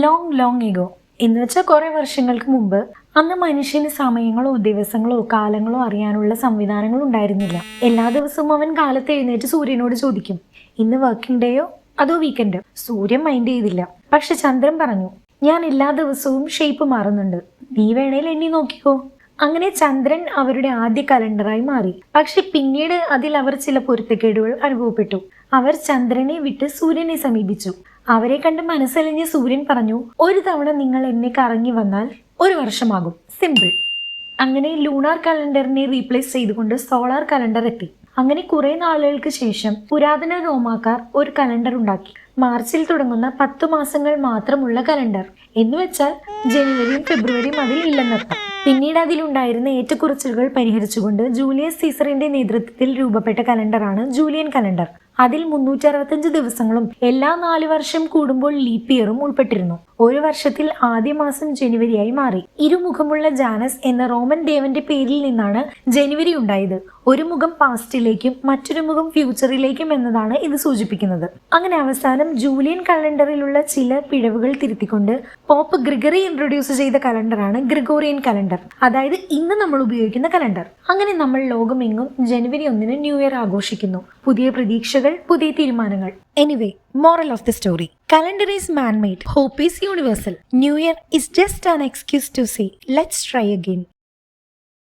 Long ago എന്ന് വെച്ചാൽ കുറെ വർഷങ്ങൾക്ക് മുമ്പ് അന്ന് മനുഷ്യന് സമയങ്ങളോ ദിവസങ്ങളോ കാലങ്ങളോ അറിയാനുള്ള സംവിധാനങ്ങൾ ഉണ്ടായിരുന്നില്ല. എല്ലാ ദിവസവും അവൻ കാലത്ത് എഴുന്നേറ്റ് സൂര്യനോട് ചോദിക്കും, ഇന്ന് വർക്കിംഗ് ഡേയോ അതോ വീക്കെൻഡോ? സൂര്യൻ മൈൻഡ് ചെയ്തില്ല. പക്ഷെ ചന്ദ്രൻ പറഞ്ഞു, ഞാൻ എല്ലാ ദിവസവും ഷേപ്പ് മാറുന്നുണ്ട്, നീ വേണേൽ എണ്ണി നോക്കിക്കോ. അങ്ങനെ ചന്ദ്രൻ അവരുടെ ആദ്യ കലണ്ടറായി മാറി. പക്ഷെ പിന്നീട് അതിൽ അവർ ചില പൊരുത്തക്കേടുകൾ അനുഭവപ്പെട്ടു. അവർ ചന്ദ്രനെ വിട്ട് സൂര്യനെ സമീപിച്ചു. അവരെ കണ്ട് മനസ്സലിഞ്ഞ് സൂര്യൻ പറഞ്ഞു, ഒരു തവണ നിങ്ങൾ എന്നെ കറങ്ങി വന്നാൽ 1 വർഷമാകും, സിമ്പിൾ. അങ്ങനെ ലൂണാർ കലണ്ടറിനെ റീപ്ലേസ് ചെയ്തുകൊണ്ട് സോളാർ കലണ്ടർ എത്തി. അങ്ങനെ കുറെ നാളുകൾക്ക് ശേഷം പുരാതന റോമാക്കാർ ഒരു കലണ്ടർ ഉണ്ടാക്കി. മാർച്ചിൽ തുടങ്ങുന്ന 10 മാസങ്ങൾ മാത്രമുള്ള കലണ്ടർ. എന്ന് വെച്ചാൽ ജനുവരിയും ഫെബ്രുവരിയും അതിൽ ഇല്ലെന്നർത്ഥം. പിന്നീട് അതിലുണ്ടായിരുന്ന ഏറ്റക്കുറച്ചിലുകൾ പരിഹരിച്ചുകൊണ്ട് ജൂലിയസ് സീസറിന്റെ നേതൃത്വത്തിൽ രൂപപ്പെട്ട കലണ്ടറാണ് ജൂലിയൻ കലണ്ടർ. അതിൽ 365 ദിവസങ്ങളും എല്ലാ 4 വർഷം കൂടുമ്പോൾ ലീപ്പ് ഇയറും ഉൾപ്പെട്ടിരുന്നു. ഒരു വർഷത്തിൽ ആദ്യ മാസം ജനുവരിയായി മാറി. ഇരുമുഖമുള്ള ജാനസ് എന്ന റോമൻ ദേവന്റെ പേരിൽ നിന്നാണ് ജനുവരി ഉണ്ടായത്. ഒരു മുഖം പാസ്റ്റിലേക്കും മറ്റൊരു മുഖം ഫ്യൂച്ചറിലേക്കും എന്നതാണ് ഇത് സൂചിപ്പിക്കുന്നത്. അങ്ങനെ അവസാനം ജൂലിയൻ കലണ്ടറിലുള്ള ചില പിഴവുകൾ തിരുത്തിക്കൊണ്ട് പോപ്പ് ഗ്രിഗറി ഇൻട്രൊഡ്യൂസ് ചെയ്ത കലണ്ടറാണ് ഗ്രിഗോറിയൻ കലണ്ടർ, അതായത് ഇന്ന് നമ്മൾ ഉപയോഗിക്കുന്ന കലണ്ടർ. അങ്ങനെ നമ്മൾ ലോകമെങ്ങും ജനുവരി 1 ന്യൂ ഇയർ ആഘോഷിക്കുന്നു. പുതിയ പ്രതീക്ഷകൾ, പുതിയ തീരുമാനങ്ങൾ. Anyway, moral of the story. Calendar is man-made. Hope is universal. New Year is just an excuse to say, let's try again.